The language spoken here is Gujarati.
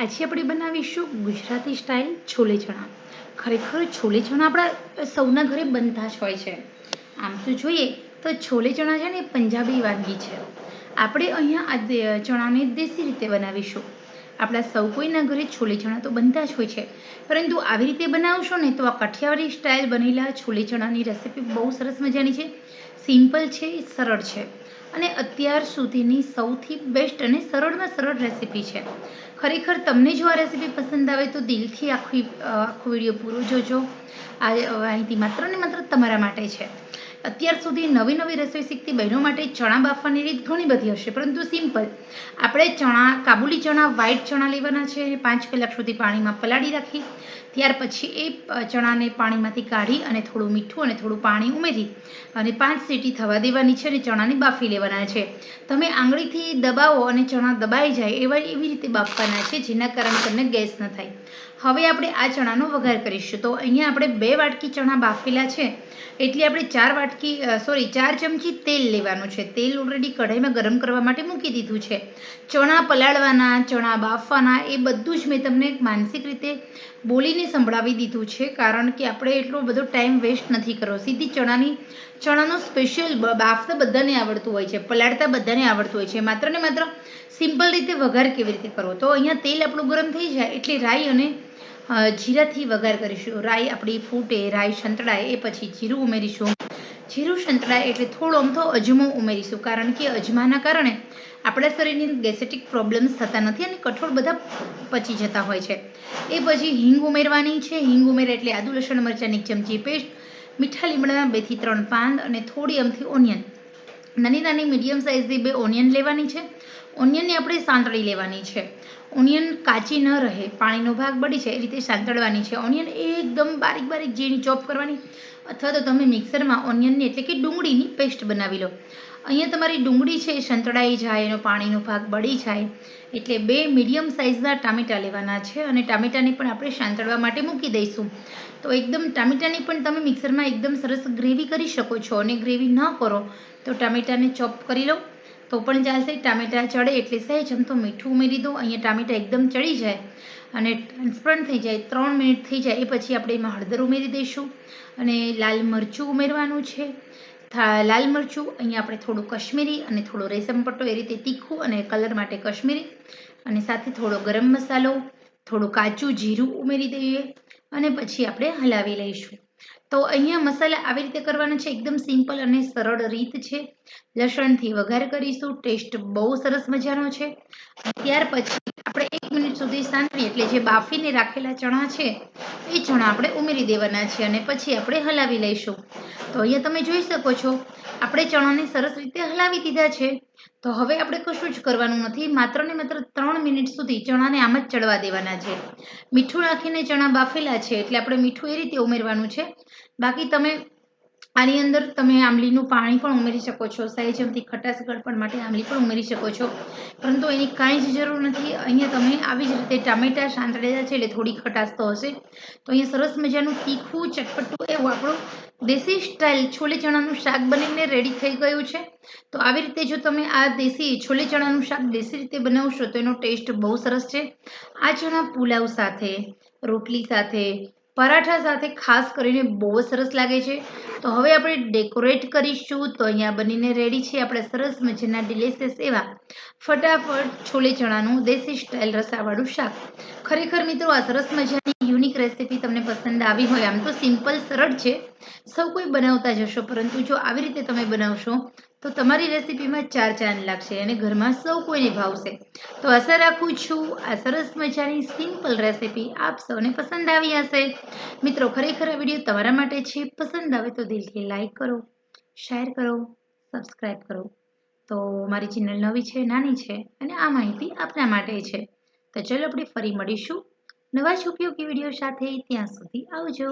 આજે આપણે બનાવીશું ગુજરાતી સ્ટાઇલ છોલે ચણા. ખરેખર છોલે ચણા આપણા સૌના ઘરે બનતા જ હોય છે. આમ તો જોઈએ તો છોલે ચણા છે ને એ પંજાબી વાનગી છે. આપણે અહીંયા આ ચણાને દેશી રીતે બનાવીશું. આપણા સૌ કોઈના ઘરે છોલે ચણા તો બનતા જ હોય છે, પરંતુ આવી રીતે બનાવશો ને તો આ કાઠિયાવાડી સ્ટાઇલ બનેલા છોલે ચણાની રેસીપી બહુ સરસ મજાની છે. સિમ્પલ છે, સરળ છે અને અત્યાર સુધીની સૌથી બેસ્ટ અને સરળમાં સરળ રેસીપી છે. ખરેખર તમને જો આ રેસીપી પસંદ આવે તો દિલથી આખો વિડીયો પૂરો જોજો. આ માહિતી માત્ર ને માત્ર તમારા માટે છે. અત્યાર સુધી નવી નવી રસોઈ શીખતી બહેનો માટે ચણા બાફવાની રીત ઘણી બધી હશે, પરંતુ સિમ્પલ. આપણે કાબુલી ચણા, વ્હાઈટ ચણા લેવાના છે. 5 કલાક સુધી પાણીમાં પલાળી રાખી ત્યાર પછી એ ચણાને પાણીમાંથી કાઢી અને થોડું મીઠું અને થોડું પાણી ઉમેરી અને 5 સીટી થવા દેવાની છે અને ચણાને બાફી લેવાના છે. તમે આંગળીથી દબાવો અને ચણા દબાઈ જાય એવી રીતે બાફવાના છે, જેના કારણે તમને ગેસ ન થાય. હવે આપણે આ ચણાનો વઘાર કરીશું. તો અહીંયા આપણે 2 વાટકી ચણા બાફેલા છે, એટલે આપણે 4 ચમચી તેલ લેવાનું છે. તેલ ઓલરેડી કઢાઈમાં ગરમ કરવા માટે મૂકી દીધું છે. ચણા પલાળવાના, ચણા બાફવાના એ બધું જ મેં તમને માનસિક રીતે બોલીને સંભળાવી દીધું છે, કારણ કે આપણે એટલો બધો ટાઈમ વેસ્ટ નથી કરવો. સીધી ચણાનો સ્પેશિયલ બાફતા બધાને આવડતું હોય છે, પલાળતા બધાને આવડતું હોય છે. માત્ર ને માત્ર સિમ્પલ રીતે વઘાર કેવી રીતે કરવો. તો અહીંયા તેલ આપણું ગરમ થઈ જાય એટલે રાઈ અને જીરાથી વઘાર કરીશું. રાઈ આપણી ફૂટે, રાઈ સંતળાય એ પછી જીરું ઉમેરીશું. જીરું સંતળાય એટલે થોડો અમથો અજમો ઉમેરીશું, કારણ કે અજમાના કારણે આપણા શરીરની ગેસ્ટ્રિક પ્રોબ્લેમ્સ થતા નથી અને કઠોળ બધા પચી જતા હોય છે. એ પછી હિંગ ઉમેરવાની છે. હિંગ ઉમેર્યા એટલે આદુ લસણ મરચાંની 1 ચમચી પેસ્ટ, મીઠા લીમડાના 2 થી 3 પાન અને થોડી અમથી ઓનિયન. નાની નાની મીડિયમ સાઇઝની 2 ઓનિયન લેવાની છે. ઓનિયનને આપણે સાંતળી લેવાની છે. ઓનિયન કાચી ન રહે, પાણીનો ભાગ બળી જાય એ રીતે સાંતળવાની છે. ઓનિયન એકદમ બારીક બારીક ઝીણી ચોપ કરવાની, અથવા તો તમે મિક્સરમાં ઓનિયનની એટલે કે ડુંગળીની પેસ્ટ બનાવી લો. અહીંયા તમારી ડુંગળી છે એ સંતળાઈ જાય, એનો પાણીનો ભાગ બળી જાય એટલે 2 મીડિયમ સાઇઝના ટામેટાં લેવાના છે અને ટામેટાને પણ આપણે સાંતળવા માટે મૂકી દઈશું. તો એકદમ ટામેટાની પણ તમે મિક્સરમાં એકદમ સરસ ગ્રેવી કરી શકો છો, અને ગ્રેવી ન કરો તો ટામેટાને ચોપ કરી લો તો પણ ચાલશે. ટામેટાં ચડે એટલે સહેજ અમથો મીઠું ઉમેરી દો. અહીંયા ટામેટાં એકદમ ચડી જાય અને ટ્રાન્સપરન્ટ થઈ જાય, 3 મિનિટ થઈ જાય એ પછી આપણે એમાં હળદર ઉમેરી દઈશું અને લાલ મરચું ઉમેરવાનું છે. લાલ મરચું અહીંયા આપણે થોડું કશ્મીરી અને થોડો રેશમ પટ્ટો એ રીતે તીખું અને કલર માટે કશ્મીરી, અને સાથે થોડો ગરમ મસાલો, થોડું કાચું જીરું ઉમેરી દઈએ અને પછી આપણે હલાવી લઈશું. તો અહીંયા મસાલા આવી રીતે કરવાના છે. એકદમ સિમ્પલ અને સરળ રીત છે. લસણથી વઘાર કરીશું. ટેસ્ટ બહુ સરસ મજાનો છે. ત્યાર પછી આપણે 1 મિનિટ સુધી સાંતળી એટલે જે બાફીને રાખેલા ચણા છે એ ચણા આપણે ઉમેરી દેવાના છે અને પછી આપણે હલાવી લઈશું. તો અહીંયા તમે જોઈ શકો છો આપણે ચણાને સરસ રીતે હલાવી દીધા છે. તો હવે આપણે કશું જ કરવાનું નથી. માત્ર ને માત્ર 3 મિનિટ સુધી ચણાને આમ જ ચડવા દેવાના છે. મીઠું નાખીને ચણા બાફેલા છે એટલે આપણે મીઠું એ રીતે ઉમેરવાનું છે. બાકી તમે આની અંદર તમે આંબલીનું પાણી પણ ઉમેરી શકો છો. સહેજ અમથી ખટાશ ગળપણ માટે આંબલી પણ ઉમેરી શકો છો, પરંતુ એની કાંઈ જ જરૂર નથી. અહીંયા તમે આવી જ રીતે ટામેટાં સાંતળેલા છે એટલે થોડી ખટાશ તો હશે. તો અહીંયા સરસ મજાનું તીખું ચટપટું એવું આપણું દેશી સ્ટાઇલ છોલે ચણાનું શાક બનીને રેડી થઈ ગયું છે. તો આવી રીતે જો તમે આ દેશી છોલે ચણાનું શાક દેશી રીતે બનાવશો તો એનો ટેસ્ટ બહુ સરસ છે. આ ચણા પુલાવ સાથે, રોટલી સાથે, પરાઠા સાથે ખાસ કરીને બહુ સરસ લાગે છે. તો હવે આપણે ડેકોરેટ કરીશું. તો અહીંયા બનીને રેડી છે આપણે સરસ મજાના ડિલિશિયસ એવા ફટાફટ છોલે ચણાનું દેશી સ્ટાઇલ રસાવાળું શાક. ખરેખર મિત્રો આ સરસ મજાની યુનિક રેસીપી તમને પસંદ આવી હોય, આમ તો સિમ્પલ સરળ છે, સૌ કોઈ બનાવતા જ હશો, પરંતુ જો આવી રીતે તમે બનાવશો તો તમારી રેસીપીમાં 4 ચાંદ લાગશે અને ઘરમાં સૌ કોઈને ભાવશે. તો આશા રાખું છું આ સરસ મજાની સિમ્પલ રેસીપી આપ સૌને પસંદ આવી હશે. મિત્રો ખરેખર આ વિડીયો તમારા માટે છે. પસંદ આવે તો દિલથી લાઈક કરો, શેર કરો, સબસ્ક્રાઈબ કરો. તો મારી ચેનલ નવી છે, નાની છે અને આ માહિતી આપના માટે છે. તો ચલો આપણે ફરી મળીશું નવા જ ઉપયોગી વિડીયો સાથે. ત્યાં સુધી આવજો.